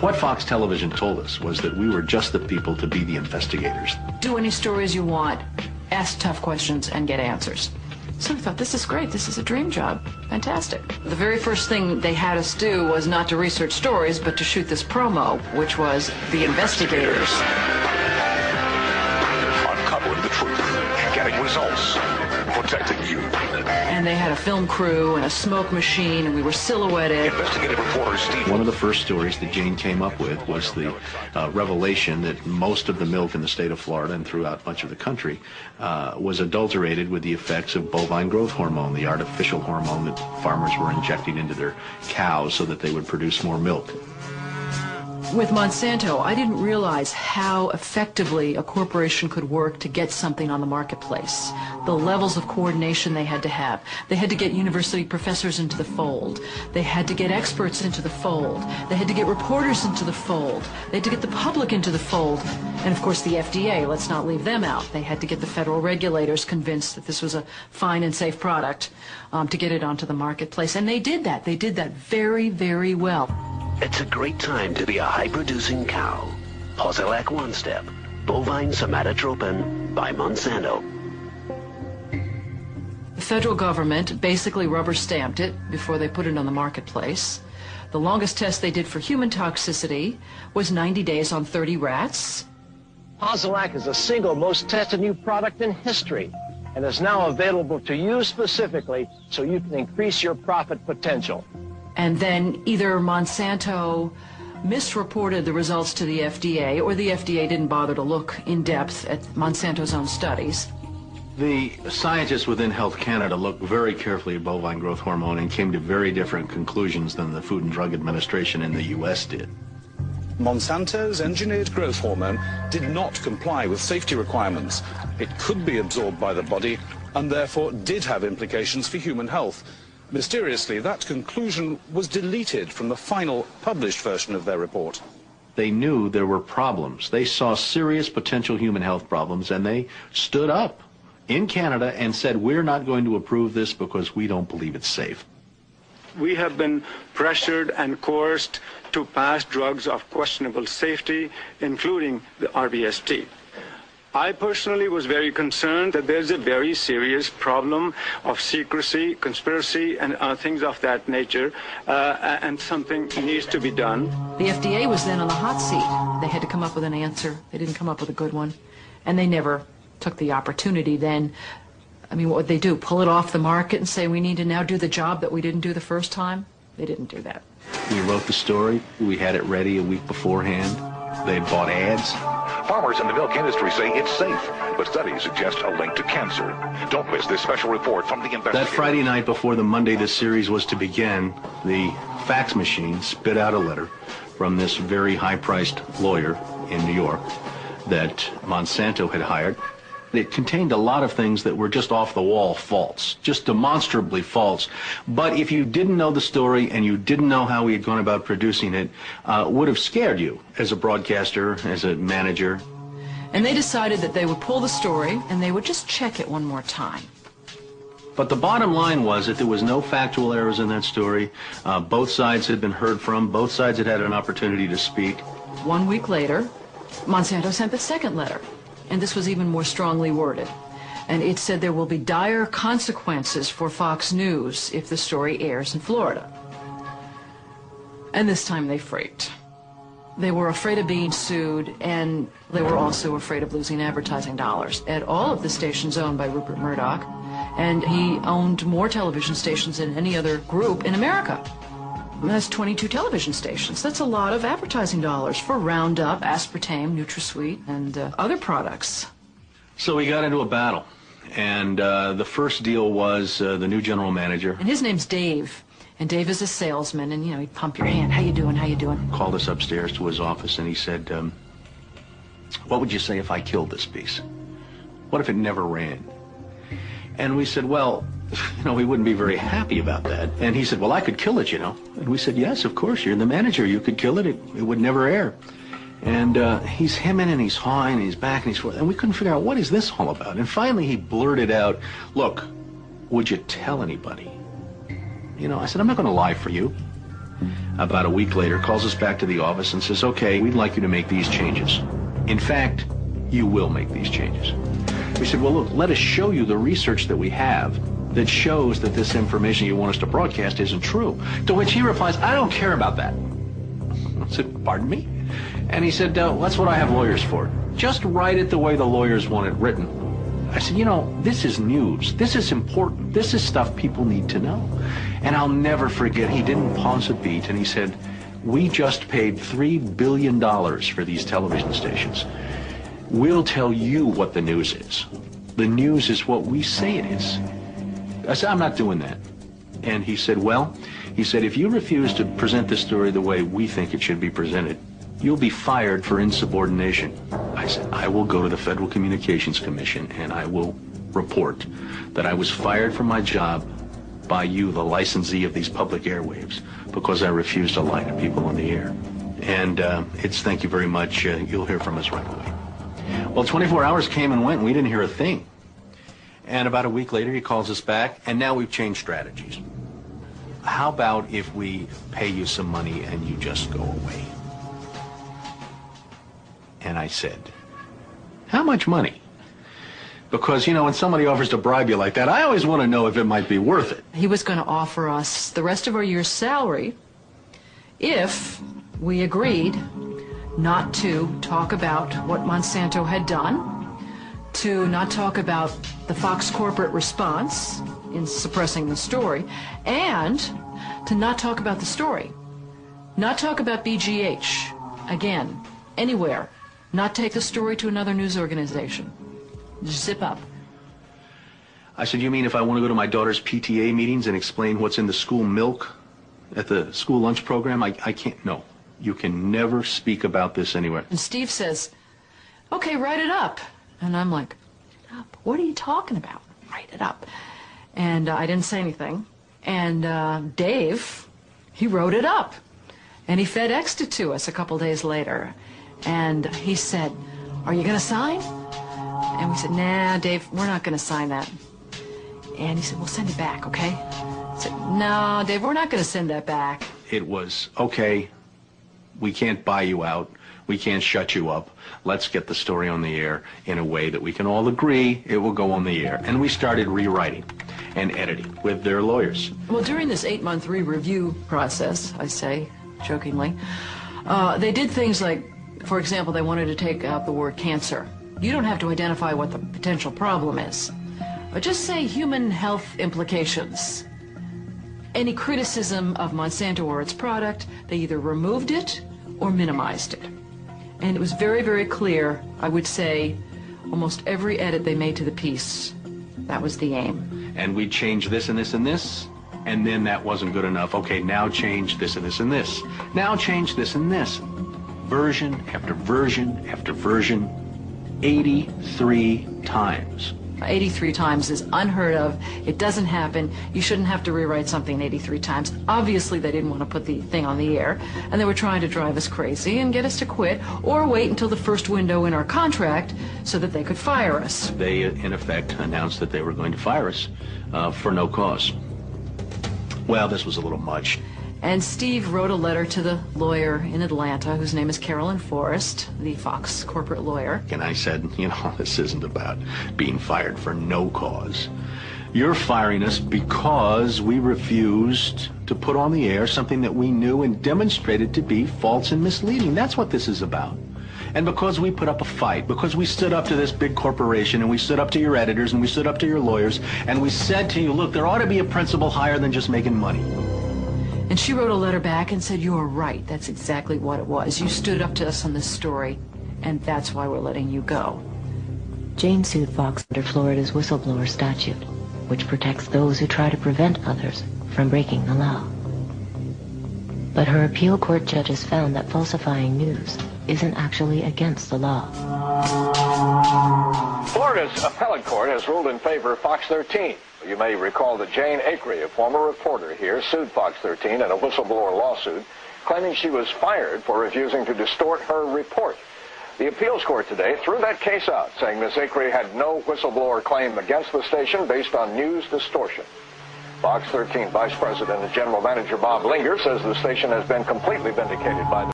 What Fox Television told us was that we were just the people to be the investigators. Do any stories you want, ask tough questions, and get answers. So we thought, this is great, this is a dream job, fantastic. The very first thing they had us do was not to research stories, but to shoot this promo, which was The Investigators. Uncovering the truth, getting results, protecting you. And they had a film crew and a smoke machine, and we were silhouetted. Investigative reporter Steve. One of the first stories that Jane came up with was the revelation that most of the milk in the state of Florida and throughout much of the country was adulterated with the effects of bovine growth hormone, the artificial hormone that farmers were injecting into their cows so that they would produce more milk. With Monsanto, I didn't realize how effectively a corporation could work to get something on the marketplace. The levels of coordination they had to have. They had to get university professors into the fold. They had to get experts into the fold. They had to get reporters into the fold. They had to get the public into the fold. And of course the FDA, let's not leave them out. They had to get the federal regulators convinced that this was a fine and safe product to get it onto the marketplace. And they did that. They did that very, very well. It's a great time to be a high-producing cow. Posilac One Step, bovine somatotropin by Monsanto. The federal government basically rubber-stamped it before they put it on the marketplace. The longest test they did for human toxicity was 90 days on 30 rats. Posilac is the single most tested new product in history and is now available to you specifically so you can increase your profit potential. And then either Monsanto misreported the results to the FDA, or the FDA didn't bother to look in depth at Monsanto's own studies. The scientists within Health Canada looked very carefully at bovine growth hormone and came to very different conclusions than the Food and Drug Administration in the U.S. did. Monsanto's engineered growth hormone did not comply with safety requirements. It could be absorbed by the body and therefore did have implications for human health. Mysteriously, that conclusion was deleted from the final published version of their report. They knew there were problems. They saw serious potential human health problems, and they stood up in Canada and said, we're not going to approve this because we don't believe it's safe. We have been pressured and coerced to pass drugs of questionable safety, including the RBST. I personally was very concerned that there's a very serious problem of secrecy, conspiracy, and things of that nature, and something needs to be done. The FDA was then on the hot seat. They had to come up with an answer. They didn't come up with a good one, and they never took the opportunity then. I mean, what would they do? Pull it off the market and say we need to now do the job that we didn't do the first time? They didn't do that. We wrote the story. We had it ready a week beforehand. They bought ads. Farmers in the milk industry say it's safe, but studies suggest a link to cancer. Don't miss this special report from the investigator. That Friday night before the Monday this series was to begin, the fax machine spit out a letter from this very high-priced lawyer in New York that Monsanto had hired. It contained a lot of things that were just off-the-wall false, just demonstrably false. But if you didn't know the story and you didn't know how he had gone about producing it, would have scared you as a broadcaster, as a manager. And they decided that they would pull the story and they would just check it one more time. But the bottom line was that there was no factual errors in that story. Both sides had been heard from. Both sides had had an opportunity to speak. 1 week later, Monsanto sent the second letter. And this was even more strongly worded. And it said there will be dire consequences for Fox News if the story airs in Florida. And this time they freaked. They were afraid of being sued, and they were also afraid of losing advertising dollars at all of the stations owned by Rupert Murdoch. And he owned more television stations than any other group in America. That's 22 television stations. That's a lot of advertising dollars for Roundup, aspartame, NutraSweet, and other products. So we got into a battle, and the first deal was the new general manager. And his name's Dave, and Dave is a salesman, and you know, he'd pump your hand. How you doing? How you doing? Called us upstairs to his office, and he said, what would you say if I killed this piece? What if it never ran? And we said, well, you know, we wouldn't be very happy about that. And he said, well, I could kill it, you know. And we said, yes, of course, you're the manager. You could kill it. It would never air. And he's hemming and he's hawing and he's back and he's forth. And we couldn't figure out, what is this all about? And finally he blurted out, look, would you tell anybody? You know, I said, I'm not going to lie for you. about a week later, calls us back to the office and says, okay, we'd like you to make these changes. In fact, you will make these changes. We said, well, look, let us show you the research that we have that shows that this information you want us to broadcast isn't true. To which he replies, I don't care about that. I said, pardon me? And he said, that's what I have lawyers for. Just write it the way the lawyers want it written. I said, you know, this is news. This is important. This is stuff people need to know. And I'll never forget, he didn't pause a beat, and he said, we just paid $3 billion for these television stations. We'll tell you what the news is. The news is what we say it is. I said, I'm not doing that. And he said, well, he said, if you refuse to present this story the way we think it should be presented, you'll be fired for insubordination. I said, I will go to the Federal Communications Commission and I will report that I was fired from my job by you, the licensee of these public airwaves, because I refused to lie to people on the air. And it's thank you very much. You'll hear from us right away. Well, 24 hours came and went and we didn't hear a thing. And about a week later, he calls us back, and now we've changed strategies. How about if we pay you some money and you just go away? And I said, how much money? Because, you know, when somebody offers to bribe you like that, I always want to know if it might be worth it. He was going to offer us the rest of our year's salary if we agreed not to talk about what Monsanto had done, to not talk about the Fox corporate response in suppressing the story, and to not talk about the story. Not talk about BGH, again, anywhere. Not take the story to another news organization. Just zip up. I said, you mean if I want to go to my daughter's PTA meetings and explain what's in the school milk at the school lunch program? I can't. No. You can never speak about this anywhere. And Steve says, okay, write it up. And I'm like, what are you talking about? Write it up. And I didn't say anything. And Dave, he wrote it up. And he FedExed it to us a couple days later. And he said, are you going to sign? And we said, nah, Dave, we're not going to sign that. And he said, well, send it back, okay? I said, no, Dave, we're not going to send that back. It was, okay, we can't buy you out. We can't shut you up. Let's get the story on the air in a way that we can all agree it will go on the air. And we started rewriting and editing with their lawyers. Well, during this 8-month re-review process, I say jokingly, they did things like, for example, they wanted to take out the word cancer. You don't have to identify what the potential problem is, but just say human health implications. Any criticism of Monsanto or its product, they either removed it or minimized it. And it was very, very clear, I would say, almost every edit they made to the piece, that was the aim. And we changed this and this and this, and then that wasn't good enough. Okay, now change this and this and this. Now change this and this. Version after version after version, 83 times. 83 times is unheard of. It doesn't happen. You shouldn't have to rewrite something 83 times. Obviously, they didn't want to put the thing on the air, and they were trying to drive us crazy and get us to quit or wait until the first window in our contract so that they could fire us. They, in effect, announced that they were going to fire us for no cause. Well, this was a little much. And Steve wrote a letter to the lawyer in Atlanta, whose name is Carolyn Forrest, the Fox corporate lawyer. And I said, you know, this isn't about being fired for no cause. You're firing us because we refused to put on the air something that we knew and demonstrated to be false and misleading. That's what this is about. And because we put up a fight, because we stood up to this big corporation, and we stood up to your editors, and we stood up to your lawyers, and we said to you, look, there ought to be a principle higher than just making money. And she wrote a letter back and said, you are right. That's exactly what it was. You stood up to us on this story, and that's why we're letting you go. Jane sued Fox under Florida's whistleblower statute, which protects those who try to prevent others from breaking the law. But her appeal court judges found that falsifying news isn't actually against the law. Florida's appellate court has ruled in favor of Fox 13. You may recall that Jane Acree, a former reporter here, sued Fox 13 in a whistleblower lawsuit, claiming she was fired for refusing to distort her report. The appeals court today threw that case out, saying Ms. Acree had no whistleblower claim against the station based on news distortion. Fox 13 Vice President and General Manager Bob Linger says the station has been completely vindicated by the